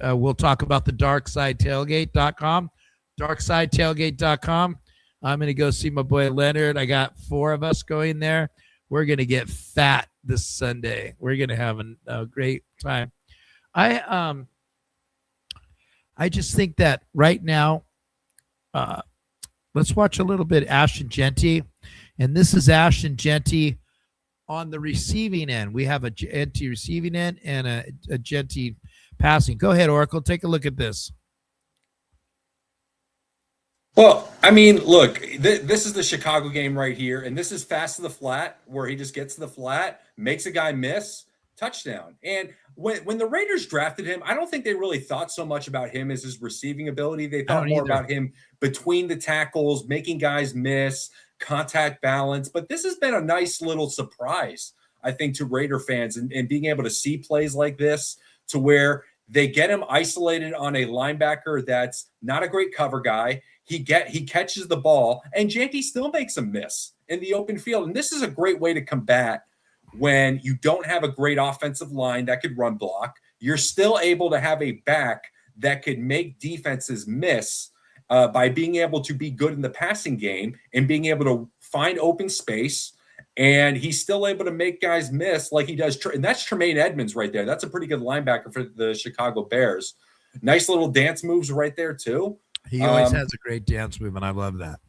we'll talk about the darksideTailgate.com. darksideTailgate.com. I'm going to go see my boy Leonard. I got 4 of us going there. We're going to get fat this Sunday. We're going to have a great time. I just think that right now, let's watch a little bit Ashton Jeanty. And this is Ashton Jeanty on the receiving end. We have a Jeanty receiving end and a Jeanty passing. Go ahead, Oracle. Take a look at this. Well, I mean, look, this is the Chicago game right here, and this is fast to the flat, where he just gets to the flat, makes a guy miss, touchdown. And when the Raiders drafted him, I don't think they really thought so much about him as his receiving ability. They thought more about him between the tackles, making guys miss, contact balance. But this has been a nice little surprise, I think, to Raider fans, and being able to see plays like this to where they get him isolated on a linebacker that's not a great cover guy. He catches the ball, and Jeanty still makes a miss in the open field. And this is a great way to combat when you don't have a great offensive line that could run block. You're still able to have a back that could make defenses miss by being able to be good in the passing game and being able to find open space. And he's still able to make guys miss like he does. And that's Tremaine Edmonds right there. That's a pretty good linebacker for the Chicago Bears. Nice little dance moves right there too. He always has a great dance move, and I love that.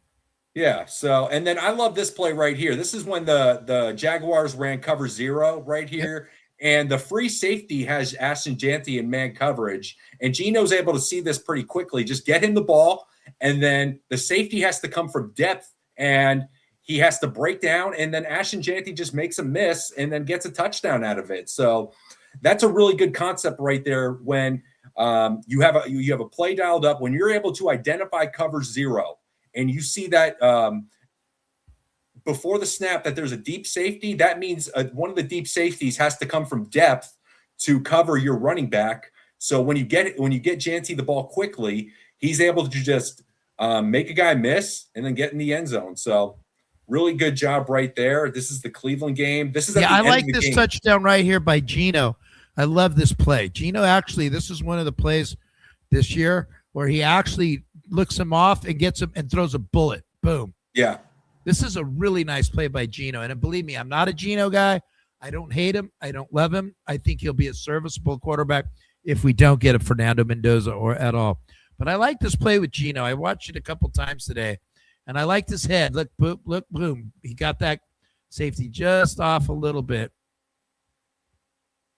Yeah. So, and then I love this play right here. This is when the Jaguars ran cover 0 right here. Yep. And the free safety has Ashton Jeanty in man coverage. And Gino's able to see this pretty quickly. Just get him the ball. And then the safety has to come from depth, and he has to break down. And then Ashton Jeanty just makes a miss and then gets a touchdown out of it. So that's a really good concept right there when you have a play dialed up, when you're able to identify cover 0 and you see that before the snap that there's a deep safety. That means one of the deep safeties has to come from depth to cover your running back. So when you get Jeanty the ball quickly, he's able to just make a guy miss and then get in the end zone. So really good job right there. This is the Cleveland game. This is I like this touchdown right here by Gino. I love this play. Gino, actually, this is one of the plays this year where he actually looks him off and gets him and throws a bullet. Boom. Yeah. This is a really nice play by Gino. And believe me, I'm not a Gino guy. I don't hate him. I don't love him. I think he'll be a serviceable quarterback if we don't get a Fernando Mendoza or at all. But I like this play with Gino. I watched it a couple times today, and I liked his head. Look, boom, look, boom. He got that safety just off a little bit.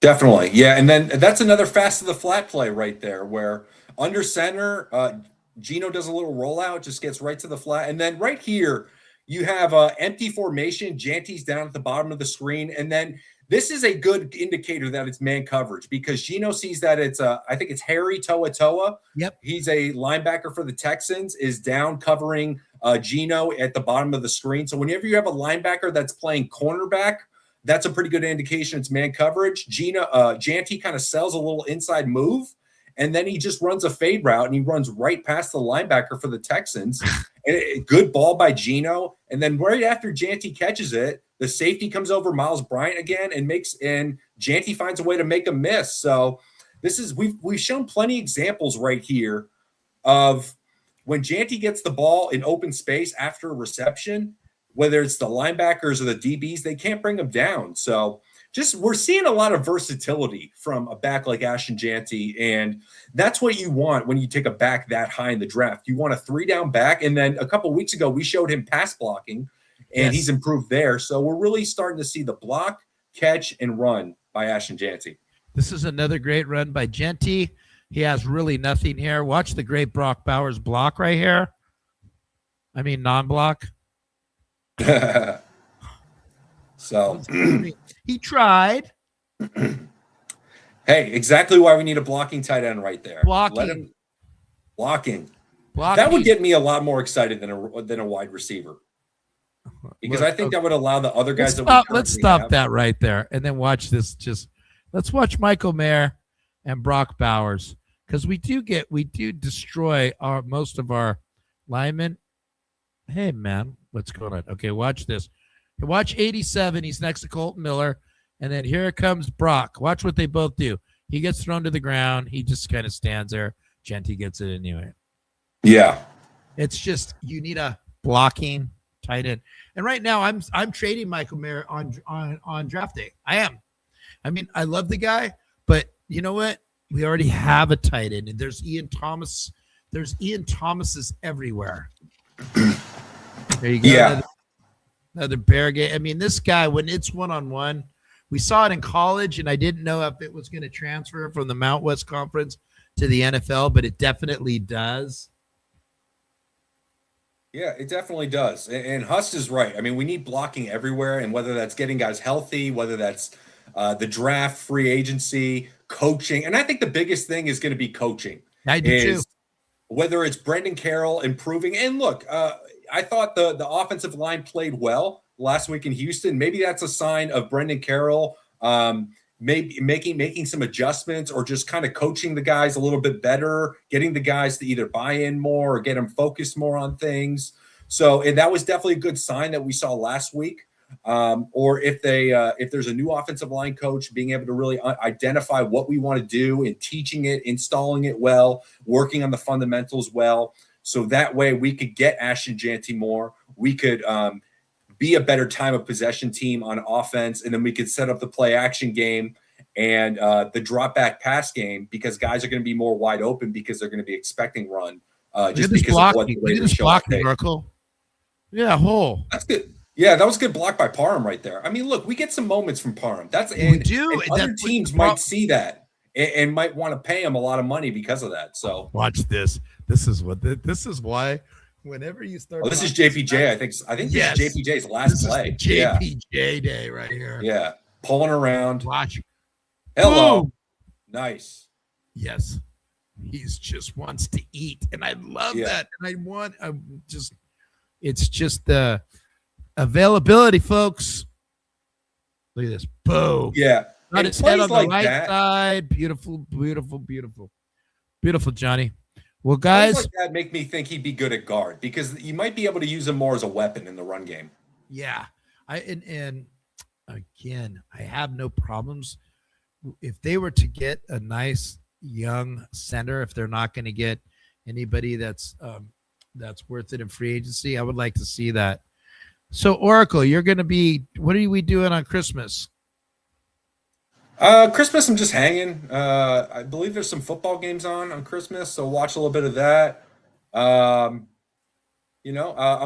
Definitely. Yeah. And then that's another fast to the flat play right there where under center, Gino does a little rollout, just gets right to the flat. And then right here, you have empty formation. Jeanty's down at the bottom of the screen. And then this is a good indicator that it's man coverage because Gino sees that it's I think it's Harry Toa. Yep. He's a linebacker for the Texans, is down covering Gino at the bottom of the screen. So whenever you have a linebacker that's playing cornerback, that's a pretty good indication it's man coverage. Jeanty kind of sells a little inside move, and then he just runs a fade route, and he runs right past the linebacker for the Texans. And good ball by Gino. And then right after Jeanty catches it, the safety comes over Miles Bryant again and Jeanty finds a way to make a miss. So this is we've shown plenty of examples right here of when Jeanty gets the ball in open space after a reception, whether it's the linebackers or the DBs, they can't bring them down. So we're seeing a lot of versatility from a back like Ashton Jeanty, and that's what you want when you take a back that high in the draft. You want a 3-down back, and then a couple of weeks ago we showed him pass blocking, and he's improved there. So we're really starting to see the block, catch, and run by Ashton Jeanty. This is another great run by Jeanty. He has really nothing here. Watch the great Brock Bowers block right here. I mean, non-block. So he tried. Hey, exactly why we need a blocking tight end right there. Blocking. That would get me a lot more excited than a wide receiver. Because I think that would allow the other guys let's stop that right there and then watch this. Let's watch Michael Mayer and Brock Bowers, because we do destroy most of our linemen. Hey man, what's going on? Okay, watch this. Watch 87. He's next to Colton Miller, and then here comes Brock. Watch what they both do. He gets thrown to the ground. He just kind of stands there. Jeanty gets it anyway. Yeah. It's just you need a blocking tight end. And right now I'm trading Michael Mayer on draft day. I am. I mean, I love the guy, but you know what? We already have a tight end, and there's Ian Thomas. There's Ian Thomases everywhere. There you go. Yeah. Another bear game. I mean, this guy, when it's one-on-one, we saw it in college, and I didn't know if it was going to transfer from the Mount West Conference to the NFL, but it definitely does. Yeah, it definitely does. And Hust is right. I mean, we need blocking everywhere, and whether that's getting guys healthy, whether that's the draft, free agency, coaching. And I think the biggest thing is going to be coaching. I do too. Whether it's Brendan Carroll improving. And look, I thought the offensive line played well last week in Houston. Maybe that's a sign of Brendan Carroll maybe making some adjustments or just kind of coaching the guys a little bit better, getting the guys to either buy in more or get them focused more on things. So that was definitely a good sign that we saw last week. Or if there's a new offensive line coach, being able to really identify what we want to do and teaching it, installing it well, working on the fundamentals well. So that way we could get Ashton Jeanty more. We could be a better time of possession team on offense. And then we could set up the play action game and the drop back pass game, because guys are going to be more wide open because they're going to be expecting run. Just because of what the way they show up. Yeah, hole. That's good. Yeah, that was a good block by Parham right there. I mean, look, we get some moments from Parham. We do. And other teams might see that and might want to pay him a lot of money because of that. So watch this. This is why whenever you start. Oh, this is JPJ. I think yes. This is JPJ's last play. JPJ day right here. Yeah, pulling around. Watch. Hello. Boom. Nice. Yes, he's just wants to eat, and I love that. And it's just the availability, folks. Look at this. Boom. Yeah. Got his head on the right side. Beautiful, beautiful, beautiful. Beautiful, Johnny. Well, guys. Plays like that make me think he'd be good at guard, because you might be able to use him more as a weapon in the run game. Yeah. And again, I have no problems. If they were to get a nice young center, if they're not going to get anybody that's worth it in free agency, I would like to see that. So, Oracle, you're going to be, what are we doing on Christmas? Christmas, I'm just hanging. I believe there's some football games on Christmas, so watch a little bit of that. I'm going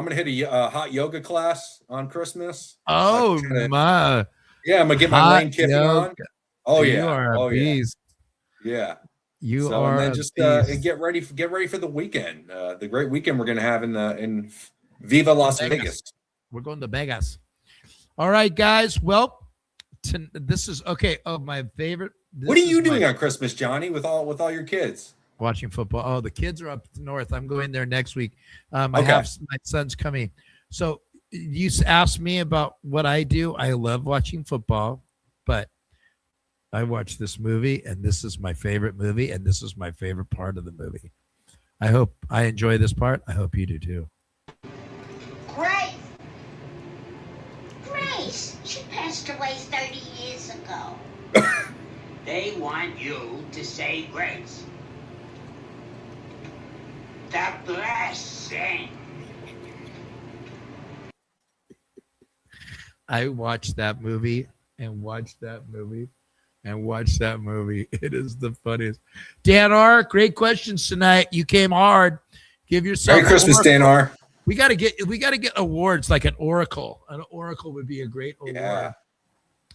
to hit a hot yoga class on Christmas. Oh, my. Yeah, I'm going to get my Lane Kiffin on. Oh, yeah. You are a beast. Yeah. You are and then just get ready for the weekend. The great weekend we're going to have in Viva Las Vegas. We're going to Vegas. All right, guys. Well, this is okay. Oh, my favorite. What are you doing on Christmas, Johnny, with all your kids? Watching football. Oh, the kids are up north. I'm going there next week. I have my son's coming. So you asked me about what I do. I love watching football, but I watch this movie, and this is my favorite movie, and this is my favorite part of the movie. I hope I enjoy this part. I hope you do too. Grace, she passed away 30 years ago. They want you to say grace. The blessing. I watched that movie and watched that movie and watch that movie. It is the funniest. Dan R., great questions tonight. You came hard. Give yourself Merry Christmas, Dan R. We gotta get awards like an Oracle. An Oracle would be a great award. Yeah.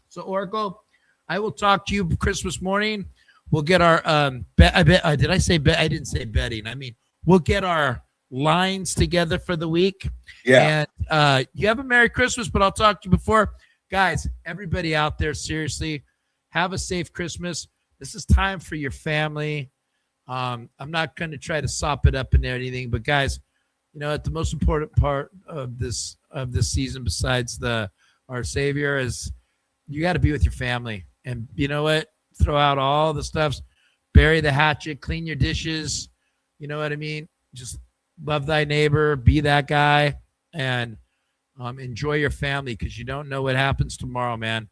So Oracle, I will talk to you Christmas morning. We'll get our did I say bet? I didn't say betting. I mean, we'll get our lines together for the week. Yeah. And you have a Merry Christmas, but I'll talk to you before. Guys, everybody out there, seriously, have a safe Christmas. This is time for your family. I'm not going to try to sop it up into anything, but guys, you know, the most important part of this season, besides our Savior, is you got to be with your family. And you know what? Throw out all the stuffs, bury the hatchet, clean your dishes. You know what I mean? Just love thy neighbor, be that guy, and enjoy your family, because you don't know what happens tomorrow, man.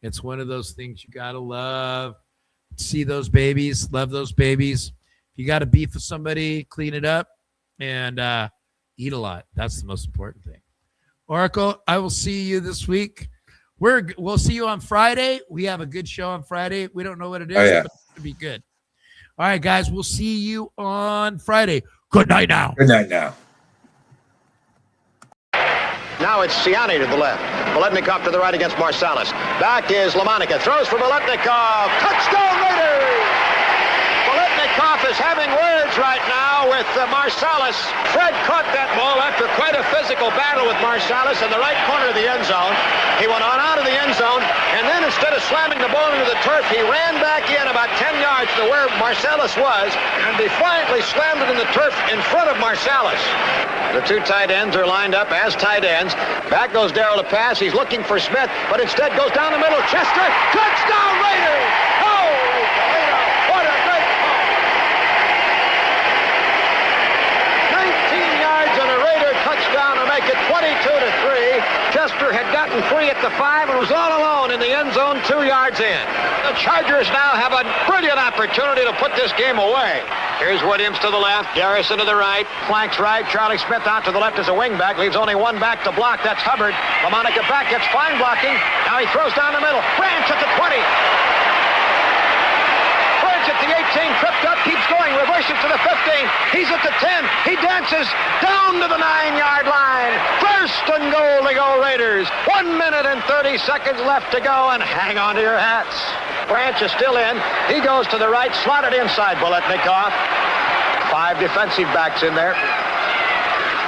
It's one of those things you got to love. See those babies, love those babies. If you got to beef with somebody, clean it up. And Eat a lot. That's the most important thing. Oracle, I will see you this week. We'll see you on Friday. We have a good show on Friday. We don't know what it is, but it'll be good. All right, guys, we'll see you on Friday. Good night now. Good night now. Now it's Siani to the left. Biletnikoff to the right against Marsalis. Back is Lamonica. Throws for Biletnikoff. Touchdown Raiders! Biletnikoff is having words right now with Marsalis. Fred caught that ball after quite a physical battle with Marsalis in the right corner of the end zone. He went on out of the end zone, and then instead of slamming the ball into the turf, he ran back in about 10 yards to where Marsalis was and defiantly slammed it in the turf in front of Marsalis. The two tight ends are lined up as tight ends. Back goes Darrell to pass. He's looking for Smith, but instead goes down the middle. Chester, touchdown Raiders! Oh, what a great ball! 19 yards and a Raider touchdown to make it 22-3. Chester had gotten free at the 5 and was all alone in the end zone 2 yards in. The Chargers now have a brilliant opportunity to put this game away. Here's Williams to the left, Garrison to the right, flanks right, Charlie Smith out to the left as a wingback, leaves only one back to block, that's Hubbard. Lamonica back, gets fine blocking, now he throws down the middle, Branch at the 20. Branch at the 18, tripped up, keeps going, reverses to the 15, he's at the 10, he dances down to the 9-yard line. First and goal to go Raiders. 1 minute and 30 seconds left to go, and hang on to your hats. Branch is still in. He goes to the right, slotted inside Biletnikoff. 5 defensive backs in there.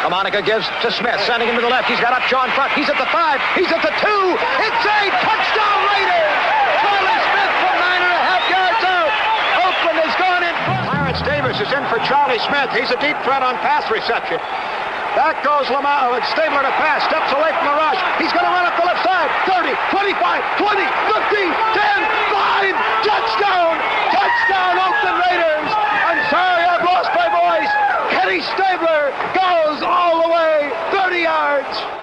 Lamonica gives to Smith, sending him to the left. He's got Upshaw in front. He's at the 5. He's at the 2. It's a touchdown Raiders! Charlie Smith from 9.5 yards out. Oakland has gone in front. Clarence Davis is in for Charlie Smith. He's a deep threat on pass reception. Back goes Stabler to pass, steps away from the rush. He's going to run up the left side. 30, 25, 20, 15, 10, 5. Touchdown! Touchdown, Oakland Raiders! I'm sorry I've lost my voice. Kenny Stabler goes all the way, 30 yards.